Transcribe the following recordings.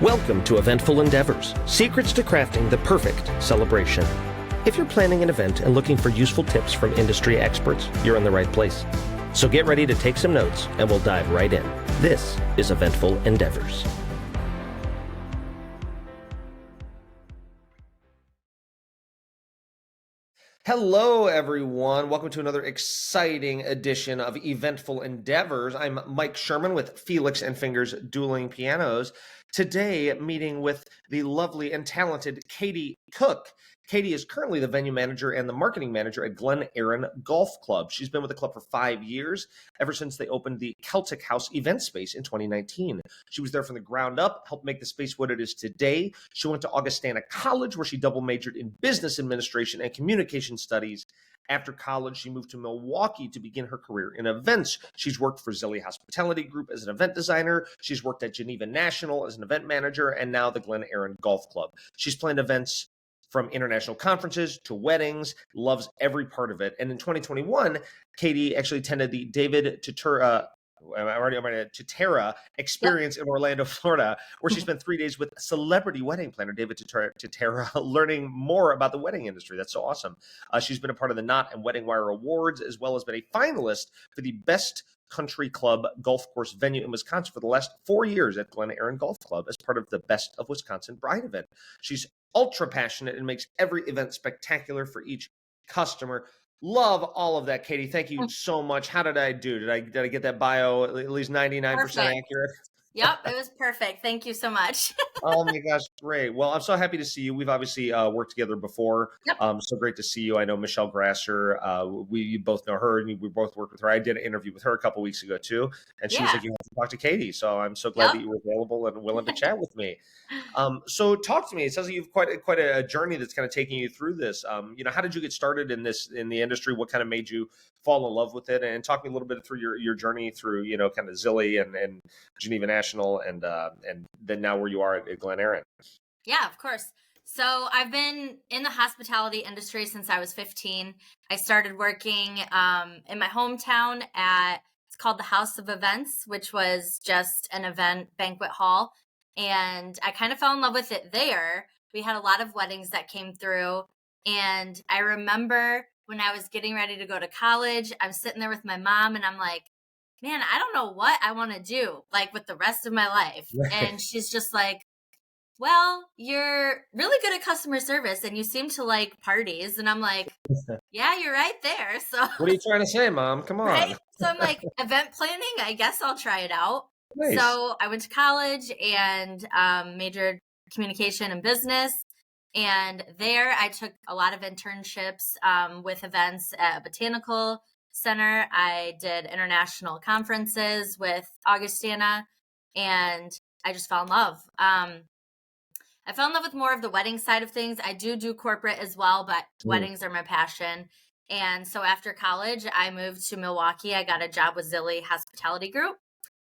Welcome to Eventful Endeavors, secrets to crafting the perfect celebration. If you're planning an event and looking for useful tips from industry experts, you're in the right place. So get ready to take some notes and we'll dive right in. This is Eventful Endeavors. Hello, everyone. Welcome to another exciting edition of Eventful Endeavors. I'm Mike Sherman with Felix and Fingers Dueling Pianos. Today, meeting with the lovely and talented Katy Cook. Katy is currently the venue manager and the marketing manager at Glen Erin Golf Club. She's been with the club for 5 years, ever since they opened the Celtic House event space in 2019. She was there from the ground up, helped make the space what it is today. She went to Augustana College, where she double majored in business administration and communication studies. After college, she moved to Milwaukee to begin her career in events. She's worked for Zilli Hospitality Group as an event designer. She's worked at Geneva National as an event manager, and now the Glen Erin Golf Club. She's planned events from international conferences to weddings, loves every part of it. And in 2021, Katy actually attended the David Tutera Experience in Orlando, Florida, where she spent 3 days with celebrity wedding planner David Tutera, learning more about the wedding industry. That's so awesome. She's been a part of the Knot and Wedding Wire Awards, as well as been a finalist for the Best Country Club Golf Course Venue in Wisconsin for the last 4 years at Glen Erin Golf Club as part of the Best of Wisconsin Bride event. She's ultra passionate and makes every event spectacular for each customer. Love all of that, Katy. Thank you so much. How did I do? Did I get that bio at least 99% accurate? Yep, it was perfect. Thank you so much. Oh my gosh, great. Well, I'm so happy to see you. We've obviously worked together before. Yep. So great to see you. I know Michelle Grasser. You both know her, and we both worked with her. I did an interview with her a couple weeks ago too, and she was like, "You have to talk to Katy." So I'm so glad that you were available and willing to chat with me. So talk to me. It sounds like you've quite a journey that's kind of taking you through this. How did you get started in the industry? What kind of made you fall in love with it? And talk me a little bit through your journey through kind of Zilli and Geneva National and then now where you are at Glen Erin. Yeah, of course. So I've been in the hospitality industry since I was 15. I started working in my hometown it's called the House of Events, which was just an event banquet hall. And I kind of fell in love with it there. We had a lot of weddings that came through. And I remember when I was getting ready to go to college, I'm sitting there with my mom and I'm like, man, I don't know what I want to do like with the rest of my life. Right. And she's just like, well, you're really good at customer service and you seem to like parties. And I'm like, yeah, you're right there. So what are you trying to say, Mom? Come on. Right? So I'm like, event planning, I guess I'll try it out. Nice. So I went to college and majored communication and business. And there I took a lot of internships with events at Botanical Center. I did international conferences with Augustana, and I just fell in love. I fell in love with more of the wedding side of things. I do corporate as well, but weddings are my passion. And so after college, I moved to Milwaukee. I got a job with Zilli Hospitality Group,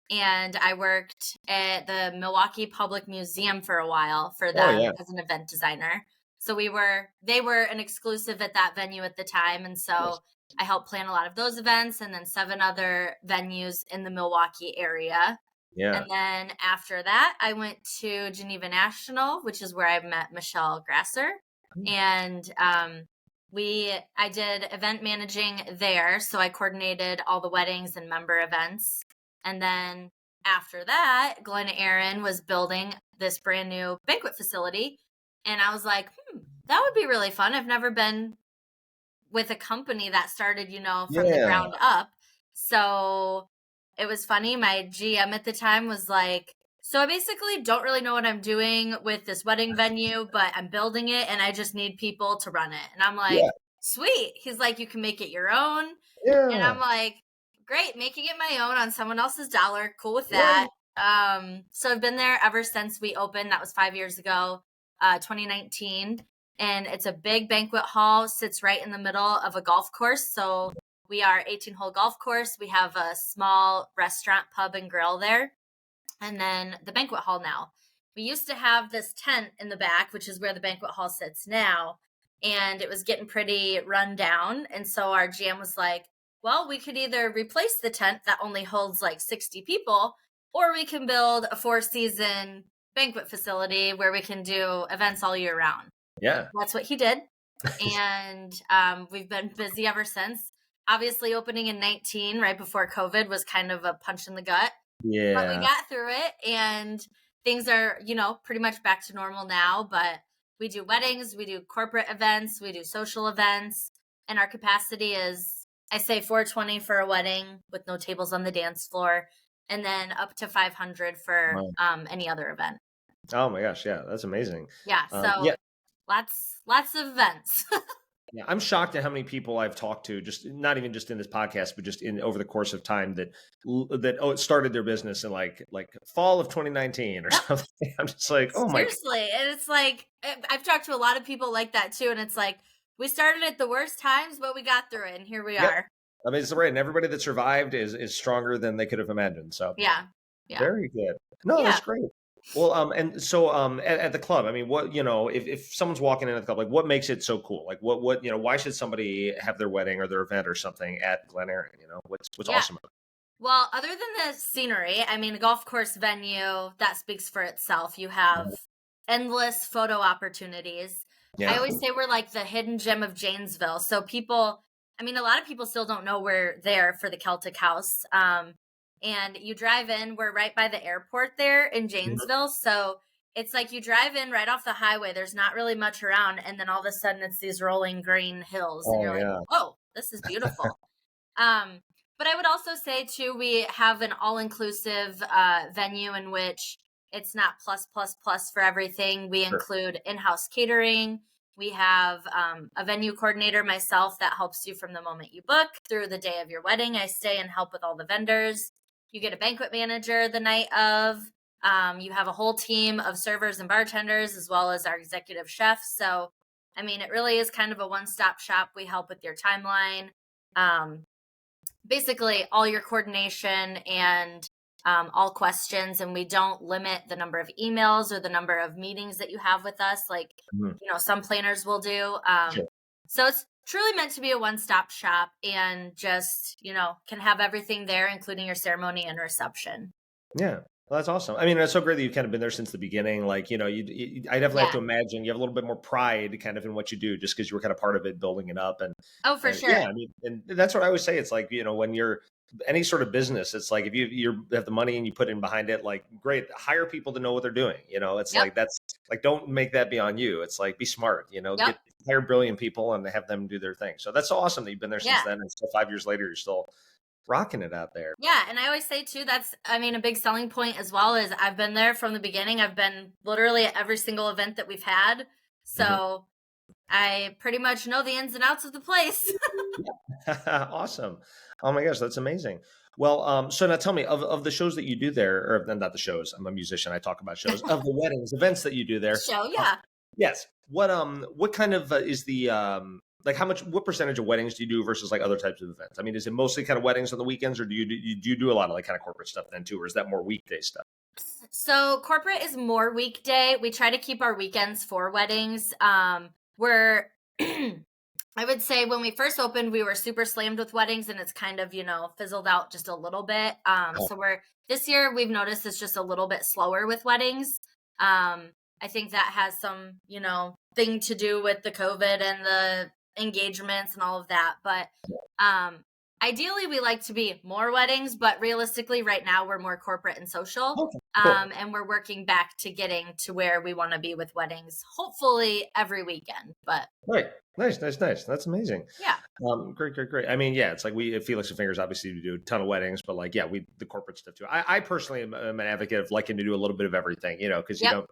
and I worked at the Milwaukee Public Museum for a while for them as an event designer. So they were an exclusive at that venue at the time. And so I helped plan a lot of those events and then 7 other venues in the Milwaukee area. Yeah. And then after that, I went to Geneva National, which is where I met Michelle Grasser. And I did event managing there. So I coordinated all the weddings and member events. And then after that, Glen Erin was building this brand new banquet facility. And I was like, that would be really fun. I've never been with a company that started, from the ground up. So it was funny. My GM at the time was like, so I basically don't really know what I'm doing with this wedding venue, but I'm building it and I just need people to run it. And I'm like, sweet. He's like, you can make it your own. Yeah. And I'm like, great, making it my own on someone else's dollar. Cool with that. So I've been there ever since we opened. That was 5 years ago, 2019. And it's a big banquet hall, sits right in the middle of a golf course. So we are 18-hole golf course. We have a small restaurant, pub, and grill there. And then the banquet hall now. We used to have this tent in the back, which is where the banquet hall sits now. And it was getting pretty run down. And so our GM was like, well, we could either replace the tent that only holds like 60 people, or we can build a 4-season banquet facility where we can do events all year round. Yeah. That's what he did. And we've been busy ever since. Obviously, opening in 19 right before COVID was kind of a punch in the gut, but we Yeah. got through it, and things are, pretty much back to normal now. But we do weddings, we do corporate events, we do social events, and our capacity is, I say, 420 for a wedding with no tables on the dance floor, and then up to 500 for Wow. any other event. Oh my gosh. Yeah. That's amazing. Yeah, Yeah. so lots of events. Yeah, I'm shocked at how many people I've talked to, just not even just in this podcast, but just in over the course of time that it started their business in like fall of 2019 or Yep. something. I'm just like, oh my, Seriously, and it's like I've talked to a lot of people like that too, and it's like we started at the worst times, but we got through it, and here we yep. are. I mean, it's right, and everybody that survived is stronger than they could have imagined. So Yeah, very good. No, yeah. that's great. Well, and so at the club, I mean, what if someone's walking in at the club, like what makes it so cool? Like what why should somebody have their wedding or their event or something at Glen Erin? What's Yeah. awesome about Well, other than the scenery, I mean, a golf course venue that speaks for itself. You have endless photo opportunities. it? I Yeah. always say we're like the hidden gem of Janesville. So a lot of people still don't know we're there for the Celtic House. And you drive in, we're right by the airport there in Janesville. So it's like you drive in right off the highway. There's not really much around. And then all of a sudden it's these rolling green hills. And Oh you're like, yeah. whoa, this is beautiful. But I would also say too, we have an all-inclusive venue in which it's not plus for everything. We Sure. include in-house catering. We have a venue coordinator, myself, that helps you from the moment you book through the day of your wedding. I stay and help with all the vendors. You get a banquet manager the night of. You have a whole team of servers and bartenders, as well as our executive chef. So, I mean, it really is kind of a one-stop shop. We help with your timeline. Basically all your coordination and all questions, and we don't limit the number of emails or the number of meetings that you have with us like Mhm. some planners will do. Sure. So it's truly meant to be a one-stop shop, and just can have everything there, including your ceremony and reception. Yeah. Well, that's awesome. I mean, it's so great that you've kind of been there since the beginning. Like, I definitely have to imagine you have a little bit more pride kind of in what you do just because you were kind of part of it, building it up. Oh, for And sure. yeah, I mean, and that's what I always say. It's like, when you're any sort of business, it's like if you have the money and you put in behind it, like great, hire people to know what they're doing. It's Yep. like, that's like, don't make that be on you. It's like, be smart, Yep. hire brilliant people and have them do their thing. So that's so awesome that you've been there since Yeah. then. And still 5 years later, you're still rocking it out there. Yeah, and I always say too, that's a big selling point as well, is I've been there from the beginning. I've been literally at every single event that we've had. So I pretty much know the ins and outs of the place. Awesome. Oh my gosh, that's amazing. Well, so now tell me of the shows that you do there, or not the shows. I'm a musician. I talk about shows of the weddings, events that you do there. Show, yeah. Yes. What kind of is the like what percentage of weddings do you do versus like other types of events? I mean, is it mostly kind of weddings on the weekends, or do you do a lot of like kind of corporate stuff then too, or is that more weekday stuff? So corporate is more weekday. We try to keep our weekends for weddings. We're I would say when we first opened, we were super slammed with weddings, and it's kind of, fizzled out just a little bit. So this year we've noticed it's just a little bit slower with weddings. I think that has some, thing to do with the COVID and the engagements and all of that. But ideally we like to be more weddings, but realistically right now we're more corporate and social. Okay, cool. And we're working back to getting to where we want to be with weddings, hopefully every weekend. But Right. Nice. That's amazing. yeah. Great. I mean, yeah, it's like we at Felix and Fingers, obviously we do a ton of weddings, but like, yeah, the corporate stuff too. I personally am an advocate of liking to do a little bit of everything, because you Yep. don't,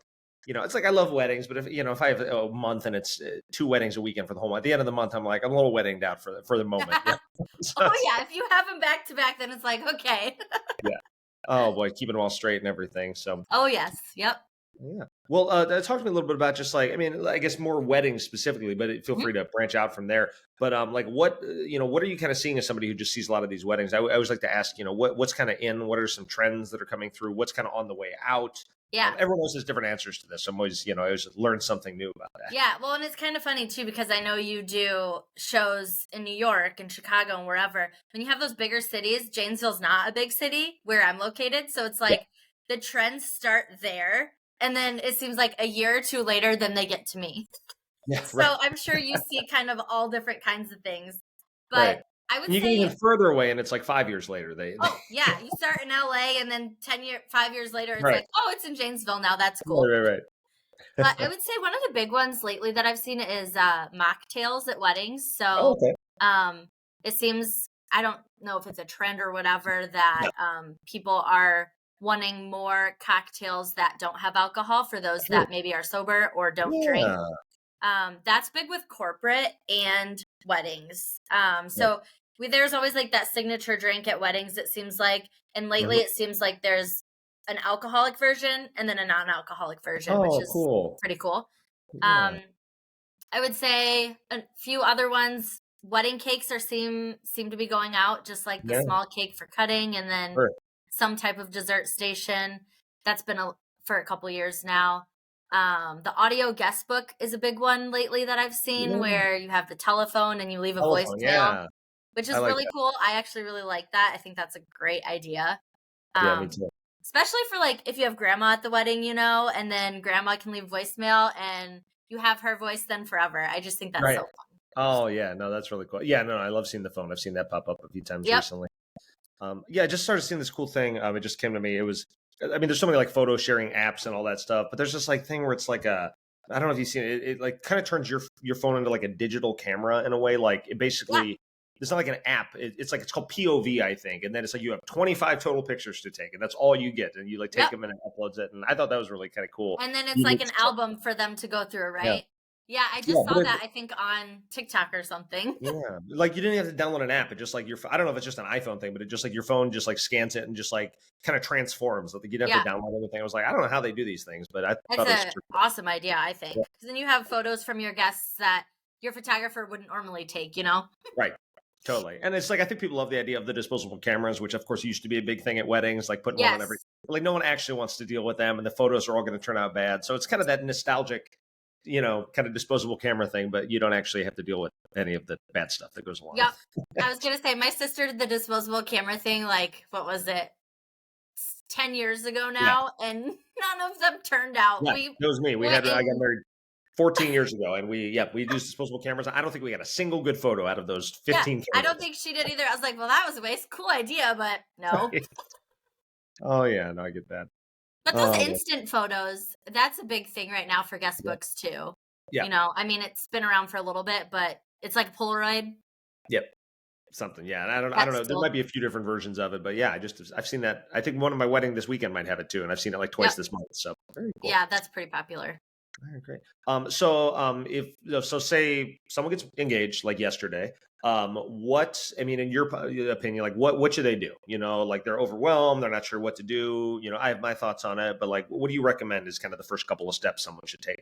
it's like I love weddings, but if I have a month and it's 2 weddings a weekend for the whole month, at the end of the month, I'm like, I'm a little weddinged out for the moment. So Oh yeah, if you have them back to back, then it's like, okay. yeah. Oh boy, keeping them all straight and everything. So Oh yes. Yep. yeah. Well, talk to me a little bit about just like, I mean, I guess more weddings specifically, but feel free to branch out from there. But like what are you kind of seeing as somebody who just sees a lot of these weddings? I always like to ask, what's kind of in, what are some trends that are coming through? What's kind of on the way out? Yeah. Everyone else has different answers to this. So I'm always, I always learn something new about that. Yeah. Well, and it's kind of funny too, because I know you do shows in New York and Chicago and wherever. When you have those bigger cities, Janesville's not a big city where I'm located. So it's like the trends start there. and then it seems like a year or two later, then they get to me. Yeah, So right. I'm sure you see kind of all different kinds of things. But Right. I would And you get say, even further away, and it's like 5 years later. oh yeah, you start in LA and then 5 years later, it's Right. like, oh, it's in Janesville now. That's Right, cool. right, But I right. would say one of the big ones lately that I've seen is mocktails at weddings. Oh, So okay. um, it seems, I don't know if it's a trend or whatever, Yeah. that people are wanting more cocktails that don't have alcohol for those Sure. that maybe are sober or don't drink. Yeah. That's big with corporate and weddings. Right. There's always like that signature drink at weddings, it seems like. And lately Mhm. it seems like there's an alcoholic version and then a non-alcoholic version, which Oh, is cool. pretty cool. Yeah. Um, I would say a few other ones. Wedding cakes seem to be going out, just like the Yeah. small cake for cutting, and then Sure. some type of dessert station. That's been for a couple years now. The audio guest book is a big one lately that I've seen, Yeah. where you have the telephone and you leave a Telephone, voicemail, yeah. which I is like really that. cool. I actually really like that. I think that's a great idea. Yeah, me Um, too. Especially for like if you have grandma at the wedding, and then grandma can leave voicemail and you have her voice then forever. I just think that's so Right. fun. Oh, yeah. No, that's really cool. Yeah, no, I love seeing the phone. I've seen that pop up a few times Yep. recently. Yeah, I just started seeing this cool thing. It just came to me. It was, I mean, there's so many like photo sharing apps and all that stuff, but there's this like thing where it's like I don't know if you've seen it. It like kind of turns your phone into like a digital camera in a way. Like it Yeah. basically, it's not like an app. It's like it's called POV, I think, and then it's like you have 25 total pictures to take, and that's all you get, and you like take Yep. them and it uploads it. And I thought that was really kind of cool. And then it's like Unique an stuff. album for them to go through, Yeah, right? Yeah, I yeah, just but saw that, I think, on TikTok or something. yeah, like you didn't have to download an app. It just like I don't know if it's just an iPhone thing, but it just like your phone just like scans it and just like kind of transforms. Like you didn't have Yeah, to download anything. I was like, I don't know how they do these things, but I that's thought it was an super awesome idea, I think. cool. Because then you have photos from your guests that your photographer wouldn't normally take, Right. Totally. And it's like, I think people love the idea of the disposable cameras, which of course used to be a big thing at weddings, like putting one on every, Yes. like no one actually wants to deal with them and the photos are all going to turn out bad. So it's kind of that nostalgic, kind of disposable camera thing, but you don't actually have to deal with any of the bad stuff that goes along. Yep. I was going to say, my sister did the disposable camera thing, like, what was it, 10 years ago Yeah. now, and none of them turned out. Yeah. We It was me. went I got in. married 14 years ago and we used disposable cameras. I don't think we got a single good photo out of those Yeah, 15 I don't cameras. think she did either. I was like, well, that was a waste. Cool idea, but no. Oh yeah. No, I get that. But those Oh, instant photos, that's a big thing right now for guest yeah. books too. Yeah. I mean, it's been around for a little bit, but it's like a Polaroid. Yep. Something. Yeah. And I don't That's know. There still, might be a few different versions of it, but yeah, I've seen that. I think one of my wedding this weekend might have it too. And I've seen it like twice yep. this month. So very cool. Yeah, that's pretty popular. All right, great. If so, say someone gets engaged like yesterday, I mean, in your opinion, like what should they do? Like they're overwhelmed, they're not sure what to do. I have my thoughts on it, but like, what do you recommend is kind of the first couple of steps someone should take?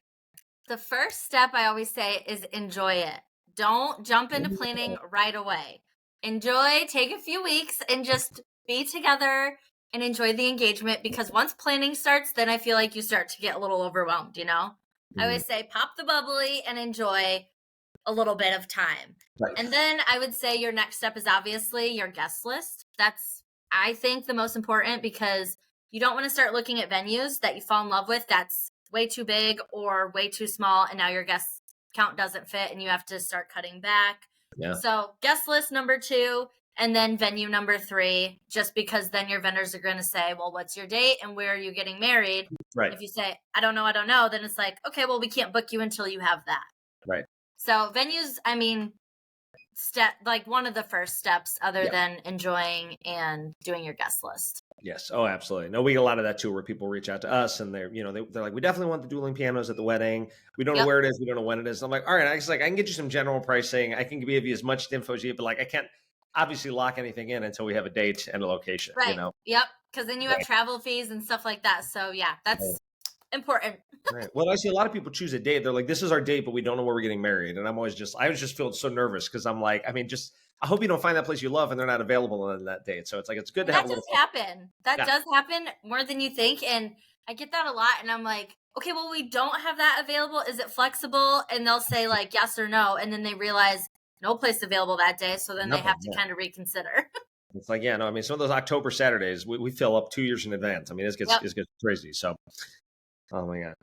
The first step I always say is enjoy it. Don't jump into planning right away. Enjoy, take a few weeks and just be together and enjoy the engagement, because once planning starts, then I feel like you start to get a little overwhelmed, I Mhm. always say pop the bubbly and enjoy a little bit of time. Right. And then I would say your next step is obviously your guest list. That's, I think, the most important, because you don't want to start looking at venues that you fall in love with that's way too big or way too small, and now your guest count doesn't fit and you have to start cutting back. Yeah. So guest list number 2, and then venue number 3, just because then your vendors are going to say, well, what's your date and where are you getting married? Right. If you say, I don't know, then it's like, okay, well, we can't book you until you have that. Right. So venues, I mean, like one of the first steps other Yeah. than enjoying and doing your guest list. Yes. Oh, absolutely. No, we get a lot of that too, where people reach out to us and they're like, we definitely want the dueling pianos at the wedding. We don't know Yep. where it is. We don't know when it is. I'm like, all right, I can get you some general pricing. I can give you as much info as you, but like, I can't obviously lock anything in until we have a date and a location, Right. Yep. Because then you have Right. travel fees and stuff like that. So yeah, that's important. Right. Well, I see a lot of people choose a date. They're like, this is our date, but we don't know where we're getting married. And I was just feel so nervous because I'm like, I mean, I hope you don't find that place you love and they're not available on that date. So it's like, it's good to have a That little does happen. That Yeah. does happen more than you think. And I get that a lot. And I'm like, okay, well, we don't have that available. Is it flexible? And they'll say like yes or no. And then they realize no place available that day. So then they Nothing, have to yeah. kind of reconsider. It's like, yeah, no, I mean, some of those October Saturdays, we fill up 2 years in advance. I mean, Yep. it gets crazy. So Oh my god.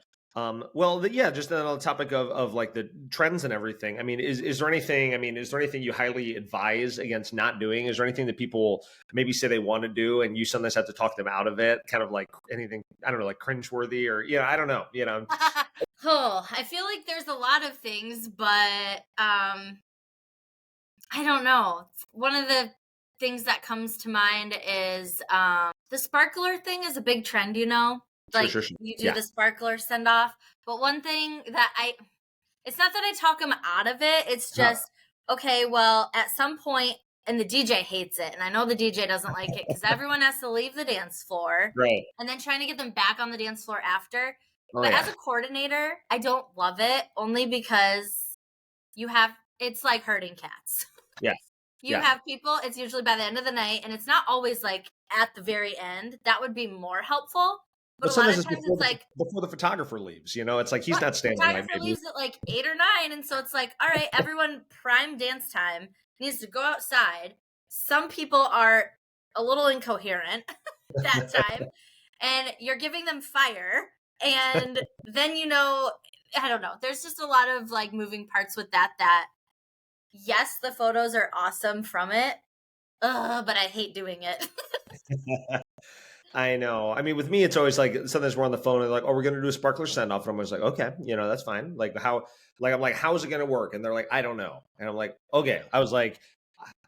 Well, yeah, just on the topic of like the trends and everything. I mean, is there anything? I mean, is there anything you highly advise against not doing? Is there anything that people maybe say they want to do, and you sometimes have to talk them out of it? Kind of like anything, I don't know, like cringeworthy, or I don't know. Oh, I feel like there's a lot of things, but I don't know. One of the things that comes to mind is the sparkler thing is a big trend, Sure, like sure, sure. you do Yeah. the sparkler send off. But one thing that it's not that I talk them out of it. It's No. just, okay, well, at some point, and the DJ hates it. And I know the DJ doesn't like it because everyone has to leave the dance floor Right. and then trying to get them back on the dance floor after. Oh But yeah. as a coordinator, I don't love it only because it's like herding cats. Yeah. You Yeah. have people, it's usually by the end of the night, and it's not always like at the very end. That would be more helpful. But But a lot sometimes of it's times it's like, before the photographer leaves. It's like he's what? not staying the night, Photographer maybe. leaves at like 8 or 9. And so it's like, all right, everyone prime dance time needs to go outside. Some people are a little incoherent that time, and you're giving them fire. And then, I don't know. There's just a lot of like moving parts with that yes, the photos are awesome from it. But I hate doing it. I know. I mean, with me, it's always like sometimes we're on the phone and they're like, "Oh, we're going to do a sparkler send off." And I'm always like, "Okay, that's fine." Like how, like I'm like, "How is it going to work?" And they're like, "I don't know." And I'm like, "Okay." I was like,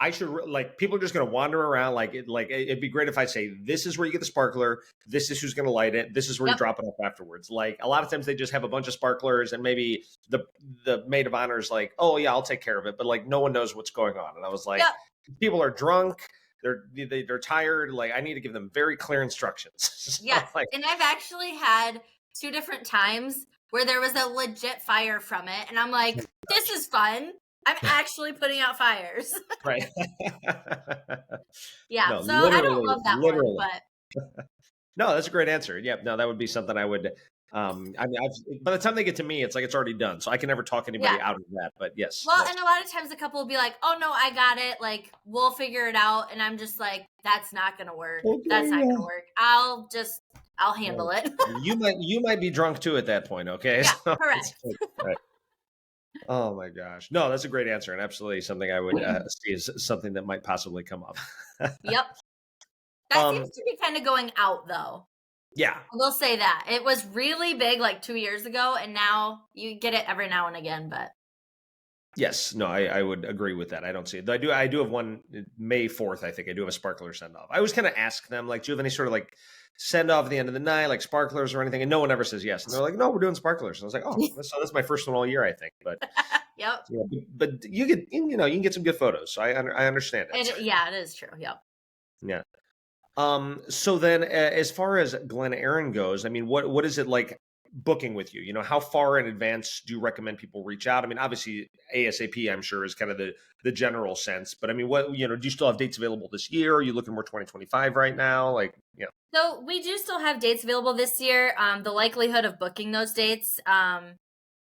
"I should like people are just going to wander around like it'd be great if I say this is where you get the sparkler, this is who's going to light it, this is where you Yep. drop it off afterwards." Like a lot of times they just have a bunch of sparklers and maybe the maid of honor is like, "Oh yeah, I'll take care of it," but like no one knows what's going on. And I was like, Yep. people are drunk. They're tired. Like I need to give them very clear instructions. So, Yes. like, And I've actually had 2 different times where there was a legit fire from it. And I'm like, this is fun. I'm actually putting out fires. right. Yeah. No, So I don't love that one, literally. but No, that's a great answer. Yeah, no, that would be something I would. I mean, by the time they get to me, it's like it's already done, so I can never talk anybody yeah. out of that. But yes, Well, yes. and a lot of times the couple will be like, oh no, I got it. Like, we'll figure it out. And I'm just like, that's not going to work. That's Okay, not going yeah. to work. I'll handle it. You might be drunk too at that point. Okay, Yeah. so Correct. right. Oh my gosh, no, that's a great answer and absolutely something I would see as something that might possibly come up. Yep. That um, seems to be kind of going out though. yeah, I will say that. It was really big like 2 years ago, and now you get it every now and again, but yes, no, I would agree with that. I don't see it. I do have one May 4th, I think. I do have a sparkler send off. I always kind of ask them, like, do you have any sort of like send off at the end of the night, like sparklers or anything? And no one ever says yes. And they're like, no, we're doing sparklers. And I was like, oh, that's my first one all year, I think. But yep. yeah, but you get you can get some good photos. So I understand it. Yeah, it is true. Yep. Yeah. So then as far as Glen Erin goes, I mean, what is it like booking with you? How far in advance do you recommend people reach out? I mean, obviously ASAP, I'm sure is kind of the general sense, but I mean, do you still have dates available this year? Are you looking more 2025 right now? Like, So we do still have dates available this year. The likelihood of booking those dates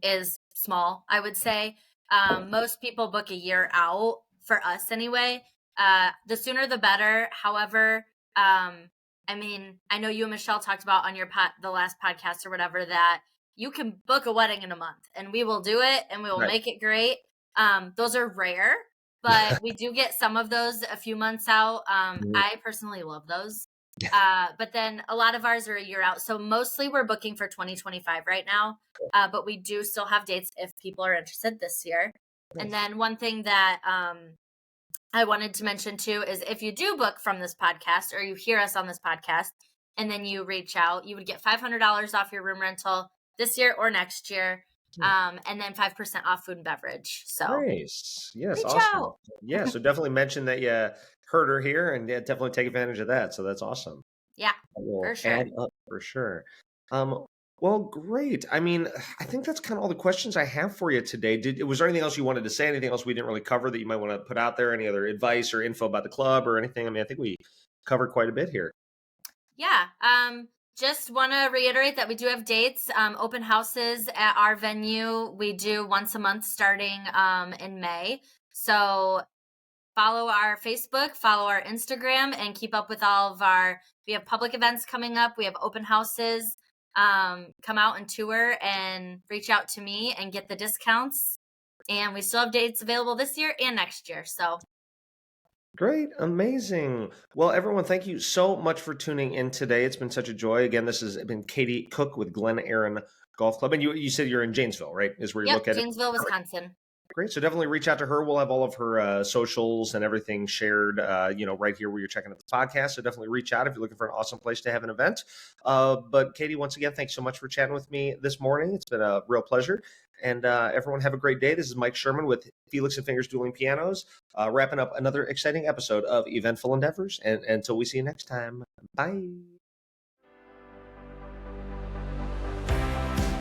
is small, I would say. Most people book a year out for us anyway. The sooner the better. However, I mean, I know you and Michelle talked about on the last podcast or whatever that you can book a wedding in a month and we will do it and we will right. make it great. Those are rare, but we do get some of those a few months out. I personally love those. But then a lot of ours are a year out. So mostly we're booking for 2025 right now. But we do still have dates if people are interested this year. Nice. And then one thing that I wanted to mention too is if you do book from this podcast or you hear us on this podcast and then you reach out, you would get $500 off your room rental this year or next year. And then 5% off food and beverage. So Nice. Yes, reach awesome. out. Yeah, so definitely mention that you heard her here and definitely take advantage of that. So that's awesome. Yeah, Will for sure. add up for sure. Well, great. I mean, I think that's kind of all the questions I have for you today. Was there anything else you wanted to say? Anything else we didn't really cover that you might want to put out there? Any other advice or info about the club or anything? I mean, I think we covered quite a bit here. Yeah. Just want to reiterate that we do have dates, open houses at our venue. We do once a month starting in May. So follow our Facebook, follow our Instagram, and keep up with all of we have public events coming up. We have open houses. come out and tour and reach out to me and get the discounts. And we still have dates available this year and next year. So Great. Amazing. Well, everyone, thank you so much for tuning in today. It's been such a joy. Again, this has been Katy Cook with Glen Erin Golf Club. And you said you're in Janesville, right? Is where you look at Janesville, it? Wisconsin. Great. So definitely reach out to her. We'll have all of her socials and everything shared, right here where you're checking out the podcast. So definitely reach out if you're looking for an awesome place to have an event. But Katy, once again, thanks so much for chatting with me this morning. It's been a real pleasure. And everyone have a great day. This is Mike Sherman with Felix and Fingers Dueling Pianos, wrapping up another exciting episode of Eventful Endeavors. And until we see you next time, bye.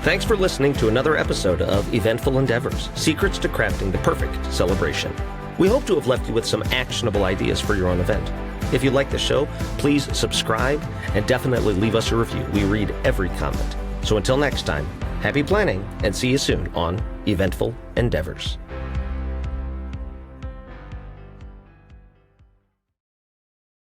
Thanks for listening to another episode of Eventful Endeavors, Secrets to Crafting the Perfect Celebration. We hope to have left you with some actionable ideas for your own event. If you like the show, please subscribe and definitely leave us a review. We read every comment. So until next time, happy planning and see you soon on Eventful Endeavors.